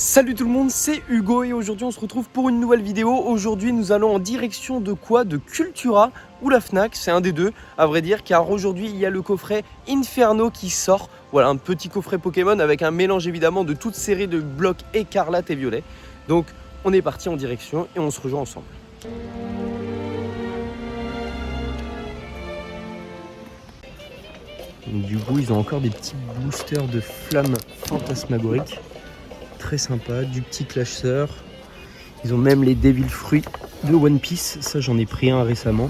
Salut tout le monde, c'est Hugo et aujourd'hui on se retrouve pour une nouvelle vidéo. Aujourd'hui nous allons en direction de quoi? De Cultura ou la Fnac, c'est un des deux à vrai dire, car aujourd'hui il y a le coffret Inferno qui sort. Voilà, un petit coffret Pokémon avec un mélange évidemment de toute série de blocs écarlate et violet. Donc on est parti en direction et on se rejoint ensemble. Donc, du coup ils ont encore des petits boosters de flammes fantasmagoriques. Très sympa, du petit clasheur. Ils ont même les Devil Fruits de One Piece, ça j'en ai pris un récemment.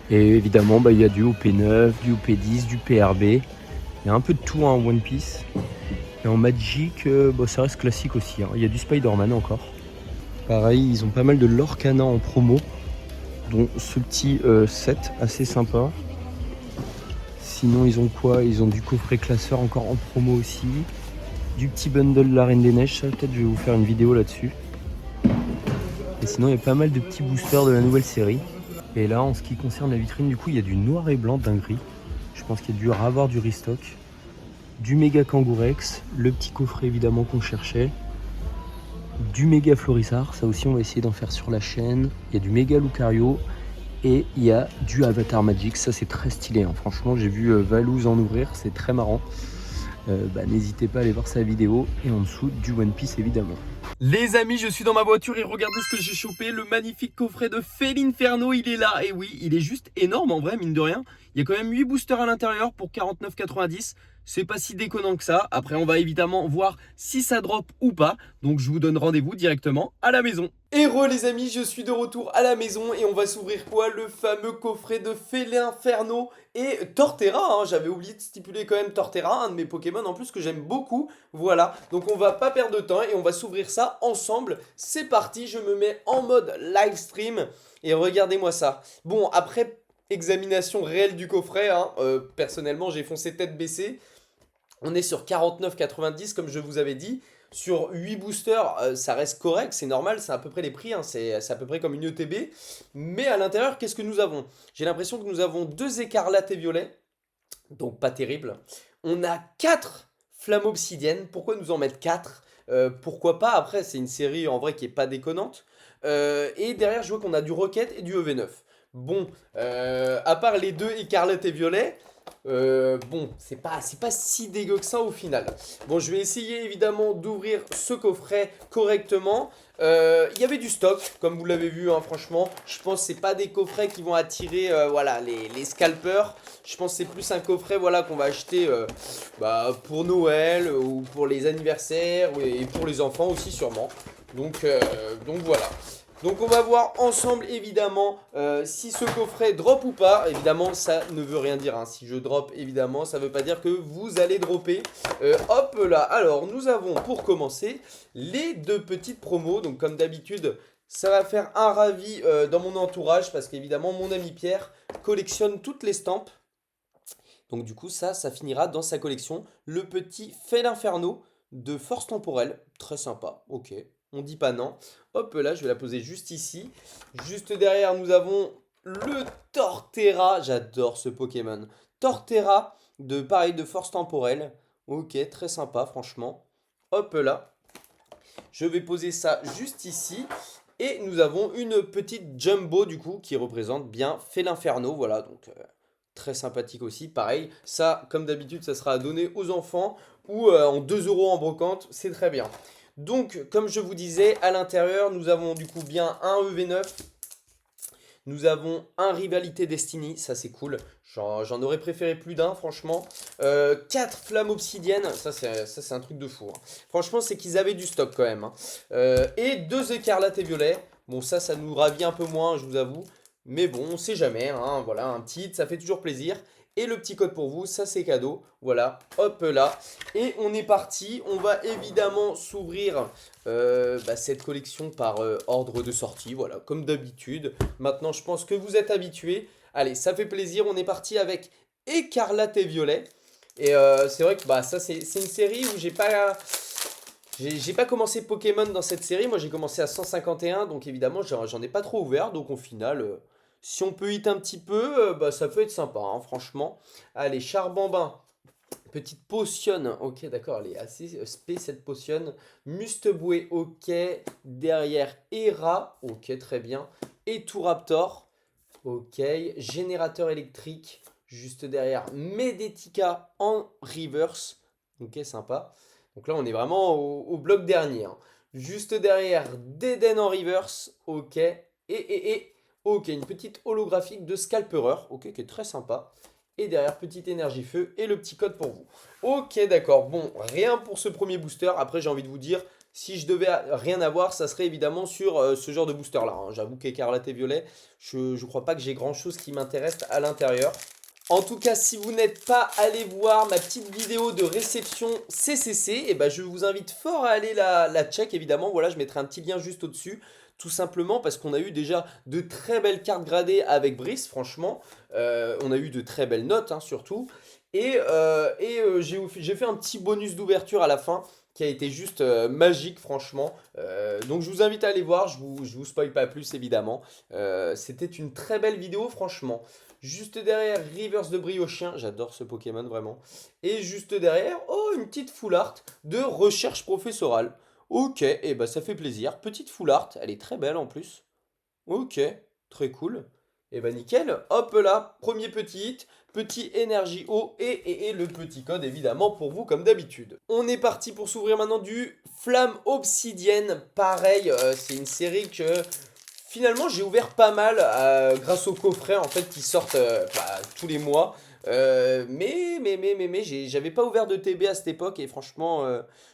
Et évidemment il y a du OP9, du OP10, du PRB. Il y a un peu de tout en One Piece. Et en Magic, ça reste classique aussi. Il y a du Spider-Man encore. Pareil, ils ont pas mal de Lorcana en promo, dont ce petit set assez sympa. Sinon ils ont quoi? Ils ont du coffret classeur encore en promo aussi. Du petit bundle de la Reine des Neiges, ça peut-être je vais vous faire une vidéo là-dessus. Et sinon il y a pas mal de petits boosters de la nouvelle série. Et là en ce qui concerne la vitrine, du coup il y a du noir et blanc dinguerie. Je pense qu'il y a dû avoir du restock. Du méga Kangourex, le petit coffret évidemment qu'on cherchait. Du méga Florissard, ça aussi on va essayer d'en faire sur la chaîne. Il y a du méga Lucario. Et il y a du Avatar Magic, ça c'est très stylé. Franchement j'ai vu Valouz en ouvrir, c'est très marrant. N'hésitez pas à aller voir sa vidéo. Et en dessous du One Piece évidemment. Les amis, je suis dans ma voiture et regardez ce que j'ai chopé. Le magnifique coffret de Felinferno, il est là. Et oui, il est juste énorme en vrai, mine de rien. Il y a quand même 8 boosters à l'intérieur pour 49,90. C'est pas si déconnant que ça. Après, on va évidemment voir si ça drop ou pas. Donc, je vous donne rendez-vous directement à la maison. Héros les amis, je suis de retour à la maison et on va s'ouvrir quoi? Le fameux coffret de Felinferno et Torterra. J'avais oublié de stipuler quand même Torterra, un de mes Pokémon en plus que j'aime beaucoup. Voilà, donc on va pas perdre de temps et on va s'ouvrir ça ensemble. C'est parti, je me mets en mode live stream et regardez-moi ça. Bon, après examination réelle du coffret, personnellement j'ai foncé tête baissée. On est sur 49,90 comme je vous avais dit. Sur 8 boosters, ça reste correct, c'est normal, c'est à peu près les prix, c'est à peu près comme une ETB. Mais à l'intérieur, qu'est-ce que nous avons? J'ai l'impression que nous avons 2 écarlates et violets, donc pas terrible. On a 4 flammes obsidiennes, pourquoi nous en mettre 4? Pourquoi pas? Après, c'est une série en vrai qui est pas déconnante. Et derrière, je vois qu'on a du Rocket et du EV9. Bon, à part les 2 écarlates et violets, bon, c'est pas si dégueu que ça au final. Bon, je vais essayer évidemment d'ouvrir ce coffret correctement. Il y avait du stock, comme vous l'avez vu, franchement. Je pense que c'est pas des coffrets qui vont attirer voilà, les scalpers. Je pense que c'est plus un coffret voilà, qu'on va acheter pour Noël ou pour les anniversaires et pour les enfants aussi sûrement. Donc voilà. Donc on va voir ensemble évidemment si ce coffret drop ou pas. Évidemment ça ne veut rien dire. Si je drop évidemment ça ne veut pas dire que vous allez dropper. Hop là. Alors nous avons pour commencer les 2 petites promos. Donc comme d'habitude ça va faire un ravi dans mon entourage. Parce qu'évidemment mon ami Pierre collectionne toutes les stampes. Donc du coup ça finira dans sa collection. Le petit Felinferno de force temporelle. Très sympa. Ok. On dit pas non. Hop là, je vais la poser juste ici. Juste derrière, nous avons le Torterra. J'adore ce Pokémon. Torterra, pareil, de force temporelle. Ok, très sympa, franchement. Hop là. Je vais poser ça juste ici. Et nous avons une petite Jumbo, du coup, qui représente bien Felinferno. Voilà, donc très sympathique aussi. Pareil, ça, comme d'habitude, ça sera à donner aux enfants ou en 2 € en brocante. C'est très bien. Donc, comme je vous disais, à l'intérieur, nous avons du coup bien un EV9. Nous avons un Rivalité Destiny, ça c'est cool. J'en aurais préféré plus d'un, franchement. 4 flammes obsidiennes, ça c'est un truc de fou. Franchement, c'est qu'ils avaient du stock quand même. Et 2 écarlates et violets. Bon, ça nous ravit un peu moins, je vous avoue. Mais bon, on sait jamais. Voilà, un petit, ça fait toujours plaisir. Et le petit code pour vous, ça c'est cadeau. Voilà, hop là. Et on est parti. On va évidemment s'ouvrir cette collection par ordre de sortie. Voilà, comme d'habitude. Maintenant, je pense que vous êtes habitués. Allez, ça fait plaisir. On est parti avec Écarlate et Violet. Et c'est vrai que ça c'est une série où j'ai pas commencé Pokémon dans cette série. Moi j'ai commencé à 151. Donc évidemment, j'en ai pas trop ouvert. Donc au final. Si on peut hit un petit peu, ça peut être sympa, franchement. Allez, Charbambin, Petite potion, ok, d'accord, elle est assez spé cette potion. Musteboué, ok. Derrière, Hera, ok, très bien. Et Raptor, ok. Générateur électrique, juste derrière. Meditica en reverse, ok, sympa. Donc là, on est vraiment au bloc dernier, hein. Juste derrière, Deden en reverse, ok. Ok, une petite holographique de Scalperer, ok, qui est très sympa. Et derrière, petite énergie feu et le petit code pour vous. Ok, d'accord. Bon, rien pour ce premier booster. Après, j'ai envie de vous dire, si je devais rien avoir, ça serait évidemment sur ce genre de booster-là, hein. J'avoue qu'écarlate et violet, je ne crois pas que j'ai grand-chose qui m'intéresse à l'intérieur. En tout cas, si vous n'êtes pas allé voir ma petite vidéo de réception CCC, eh ben, je vous invite fort à aller la check, évidemment. Voilà, je mettrai un petit lien juste au-dessus. Tout simplement parce qu'on a eu déjà de très belles cartes gradées avec Brice, franchement. On a eu de très belles notes, hein, surtout. J'ai fait un petit bonus d'ouverture à la fin qui a été juste magique, franchement. Donc je vous invite à aller voir, je vous spoil pas plus, évidemment. C'était une très belle vidéo, franchement. Juste derrière, Rivers de Briochien, j'adore ce Pokémon vraiment. Et juste derrière, oh, une petite full art de recherche professorale. Ok, et bah ça fait plaisir. Petite full art, elle est très belle en plus. Ok, très cool. Et bah nickel, hop là, premier petit hit, petit énergie eau et le petit code évidemment pour vous comme d'habitude. On est parti pour s'ouvrir maintenant du Flamme Obsidienne. Pareil, c'est une série que finalement j'ai ouvert pas mal grâce aux coffrets en fait qui sortent tous les mois. J'avais pas ouvert de TB à cette époque et franchement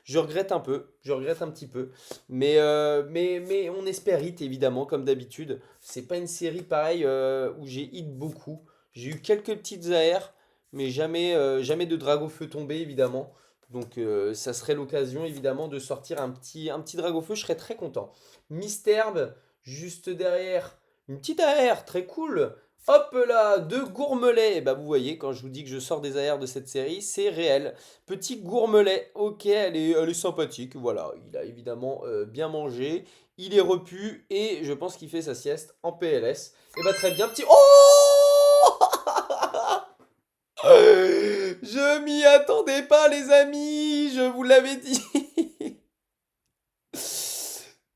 je regrette un peu, je regrette un petit peu. Mais on espère hit évidemment comme d'habitude. C'est pas une série pareil où j'ai hit beaucoup. J'ai eu quelques petites AR, mais jamais de Dragofeu tombé évidemment. Donc ça serait l'occasion évidemment de sortir un petit Dragofeu, je serais très content. Misterbe, juste derrière, une petite AR, très cool. Hop là, deux gourmelets. Et bah vous voyez, quand je vous dis que je sors des AR de cette série, c'est réel. Petit gourmelet, ok, elle est sympathique. Voilà, il a évidemment bien mangé. Il est repu et je pense qu'il fait sa sieste en PLS. Et bah très bien, petit... Oh Je m'y attendais pas les amis, je vous l'avais dit.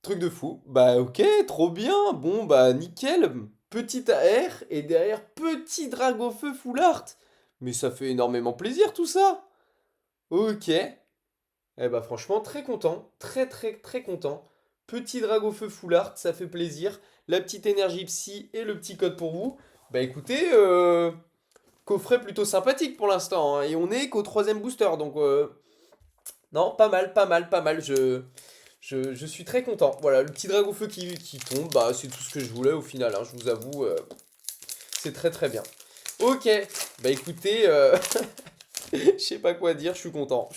Truc de fou. Bah ok, trop bien. Bon bah nickel. Petite AR et derrière petit Dragofeu full art. Mais ça fait énormément plaisir tout ça. Ok. Eh bah franchement très content. Très content. Petit Dragofeu full art, ça fait plaisir. La petite énergie psy et le petit code pour vous. Bah écoutez, coffret plutôt sympathique pour l'instant, hein. Et on est qu'au troisième booster. Donc non, pas mal. Je suis très content. Voilà, le petit Dragofeu qui tombe, bah, c'est tout ce que je voulais au final, hein, je vous avoue. C'est très bien. Ok, bah écoutez, je sais pas quoi dire, je suis content,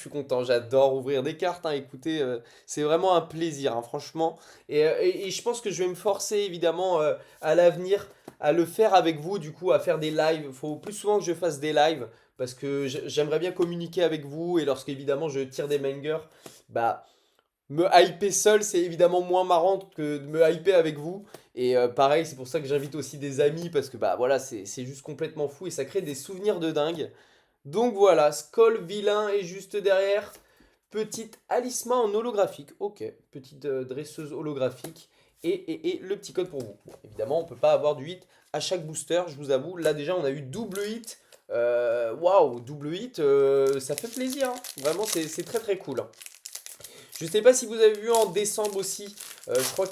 j'adore ouvrir des cartes, hein, écoutez, c'est vraiment un plaisir, hein, franchement. Et je pense que je vais me forcer évidemment à l'avenir à le faire avec vous, du coup, à faire des lives. Il faut plus souvent que je fasse des lives parce que j'aimerais bien communiquer avec vous et lorsque évidemment je tire des bangers, bah me hyper seul, c'est évidemment moins marrant que de me hyper avec vous. Et pareil, c'est pour ça que j'invite aussi des amis, parce que bah voilà, c'est juste complètement fou et ça crée des souvenirs de dingue. Donc voilà, Skoll vilain est juste derrière. Petite Alisma en holographique. Ok, petite dresseuse holographique. Et le petit code pour vous. Bon, évidemment, on peut pas avoir du hit à chaque booster, je vous avoue. Là déjà, on a eu double hit. Waouh, double hit, ça fait plaisir, hein. Vraiment, c'est très cool, hein. Je ne sais pas si vous avez vu en décembre aussi, je crois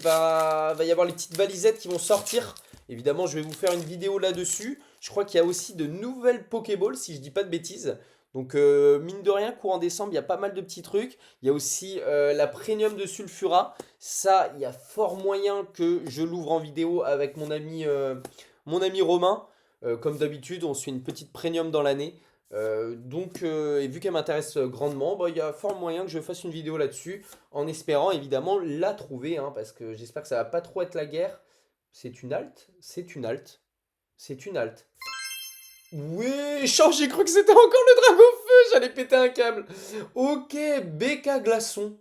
va y avoir les petites valisettes qui vont sortir. Évidemment, je vais vous faire une vidéo là-dessus. Je crois qu'il y a aussi de nouvelles Pokéballs, si je dis pas de bêtises. Donc, mine de rien, courant décembre, il y a pas mal de petits trucs. Il y a aussi la Premium de Sulfura. Ça, il y a fort moyen que je l'ouvre en vidéo avec mon ami Romain. Comme d'habitude, on se fait une petite Premium dans l'année. Et vu qu'elle m'intéresse grandement, bah, il y a fort moyen que je fasse une vidéo là-dessus, en espérant évidemment la trouver, hein, parce que j'espère que ça va pas trop être la guerre. C'est une halte? C'est une halte. C'est une halte. Oui, j'ai cru que c'était encore le dragon feu, j'allais péter un câble. Ok, BK Glaçon.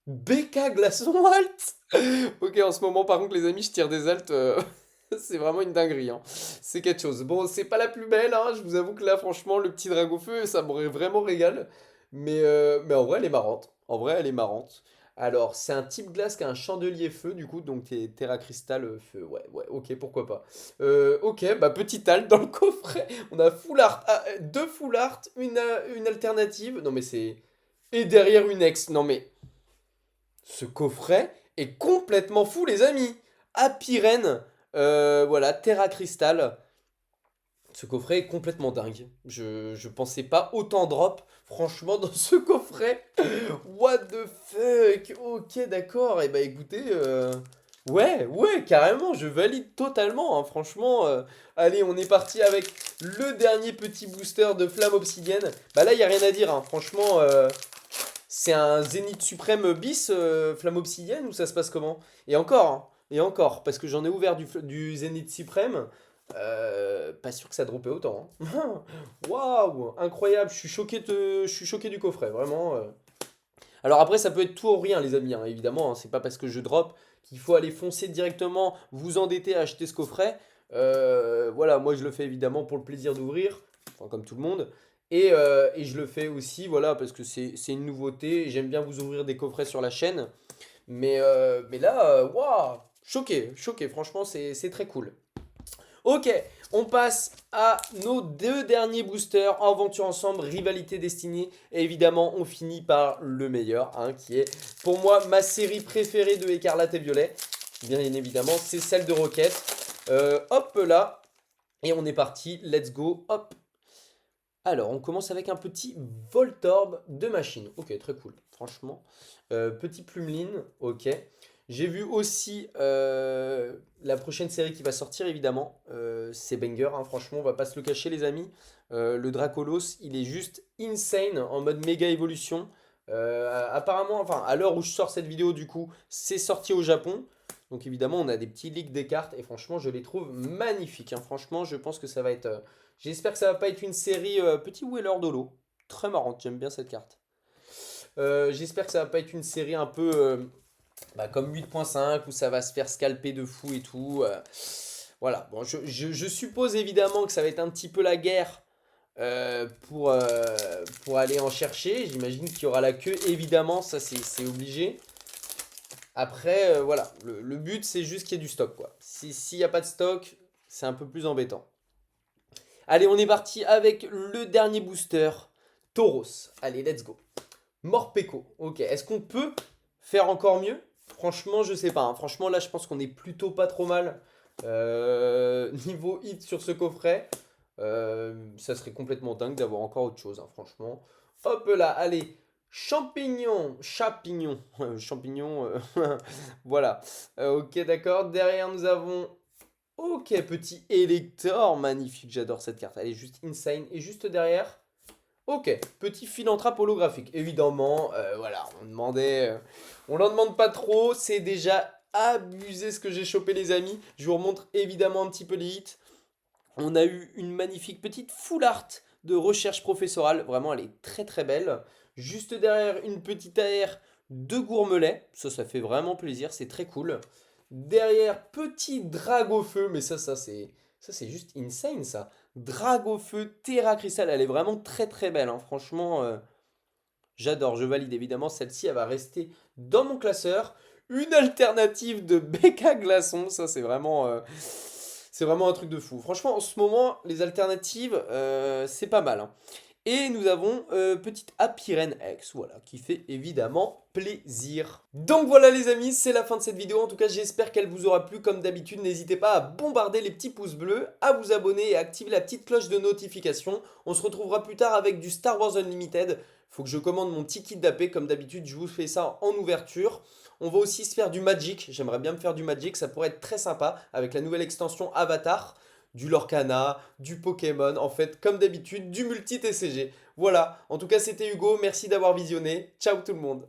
BK Glaçon halte. Ok, en ce moment par contre les amis, je tire des haltes. C'est vraiment une dinguerie, hein. C'est quelque chose. Bon, c'est pas la plus belle, hein. Je vous avoue que là, franchement, le petit dragon feu, ça m'aurait vraiment régal. Mais en vrai, elle est marrante. En vrai, elle est marrante. Alors, c'est un type glace qui a un chandelier feu, du coup, donc Terra Crystal feu. Ouais, ouais, ok, pourquoi pas. Ok, bah petit alt dans le coffret. On a full art, deux full art, une alternative. Non, mais c'est. Et derrière une ex. Non, mais ce coffret est complètement fou, les amis. Apirène, voilà, Terra Crystal. Ce coffret est complètement dingue. Je pensais pas autant drop, franchement, dans ce coffret. What the fuck? Ok, d'accord. Et bah écoutez, ouais, ouais, carrément, je valide totalement, hein, franchement. Allez, on est parti avec le dernier petit booster de Flamme Obsidienne. Bah là, il y a rien à dire, hein, franchement. C'est un Zénith Suprême bis, Flamme Obsidienne, ou ça se passe comment? Et encore, parce que j'en ai ouvert du Zénith Suprême, pas sûr que ça dropait autant, hein. Waouh, incroyable, je suis choqué du coffret, vraiment. Alors après, ça peut être tout ou rien, les amis, hein, évidemment, hein, c'est pas parce que je drop qu'il faut aller foncer directement, vous endetter à acheter ce coffret. Voilà, moi je le fais évidemment pour le plaisir d'ouvrir, enfin, comme tout le monde. Et je le fais aussi, voilà, parce que c'est une nouveauté. J'aime bien vous ouvrir des coffrets sur la chaîne. Mais là, waouh, choqué, choqué, franchement, c'est très cool. Ok, on passe à nos deux derniers boosters, aventure ensemble, rivalité destinée. Et évidemment, on finit par le meilleur, hein, qui est pour moi ma série préférée de Écarlate et Violet. Bien évidemment, c'est celle de Rocket. Hop là, et on est parti, let's go, hop. Alors, on commence avec un petit Voltorb de machine. Ok, très cool, franchement. Petit Plumeline, ok. J'ai vu aussi la prochaine série qui va sortir, évidemment. C'est banger, hein, franchement, on va pas se le cacher, les amis. Le Dracolos, il est juste insane en mode méga évolution. Apparemment, enfin, à l'heure où je sors cette vidéo, du coup, c'est sorti au Japon. Donc, évidemment, on a des petits leaks des cartes et franchement, je les trouve magnifiques, hein. Franchement, je pense que ça va être. J'espère que ça va pas être une série petit Wheeler Dolo. Très marrante, j'aime bien cette carte. J'espère que ça va pas être une série un peu comme 8.5 où ça va se faire scalper de fou et tout. Voilà, bon, je suppose évidemment que ça va être un petit peu la guerre pour aller en chercher. J'imagine qu'il y aura la queue, évidemment, ça c'est obligé. Après, voilà, le but c'est juste qu'il y ait du stock, quoi. S'il n'y a pas de stock, c'est un peu plus embêtant. Allez, on est parti avec le dernier booster, Tauros. Allez, let's go. Morpeko. Ok, est-ce qu'on peut faire encore mieux? Franchement, je sais pas, hein. Franchement, là, je pense qu'on est plutôt pas trop mal. Niveau hit sur ce coffret, ça serait complètement dingue d'avoir encore autre chose, hein, franchement. Hop là, allez. Champignon, champignon, voilà. Ok, d'accord. Derrière, nous avons. Ok, petit Elector, magnifique, j'adore cette carte. Elle est juste insane. Et juste derrière. Ok, petit philanthrope holographique. Évidemment, voilà, on n'en demande pas trop. C'est déjà abusé ce que j'ai chopé, les amis. Je vous remontre évidemment un petit peu les hits. On a eu une magnifique petite full art de recherche professorale. Vraiment, elle est très très belle. Juste derrière, une petite AR de gourmelet. Ça fait vraiment plaisir. C'est très cool. Derrière, petit Dragofeu. Mais ça c'est juste insane, ça. Dragofeu Terra Crystal. Elle est vraiment très très belle, hein. Franchement, j'adore. Je valide évidemment. Celle-ci, elle va rester dans mon classeur. Une alternative de Becca Glaçon. Ça, c'est vraiment un truc de fou. Franchement, en ce moment, les alternatives, c'est pas mal, hein. Et nous avons petite Apirène X, voilà, qui fait évidemment plaisir. Donc voilà les amis, c'est la fin de cette vidéo. En tout cas, j'espère qu'elle vous aura plu. Comme d'habitude, n'hésitez pas à bombarder les petits pouces bleus, à vous abonner et à activer la petite cloche de notification. On se retrouvera plus tard avec du Star Wars Unlimited. Faut que je commande mon petit kit d'AP. Comme d'habitude, je vous fais ça en ouverture. On va aussi se faire du Magic. J'aimerais bien me faire du Magic. Ça pourrait être très sympa avec la nouvelle extension Avatar. Du Lorcana, du Pokémon, en fait, comme d'habitude, du multi-TCG. Voilà, en tout cas, c'était Hugo. Merci d'avoir visionné. Ciao tout le monde.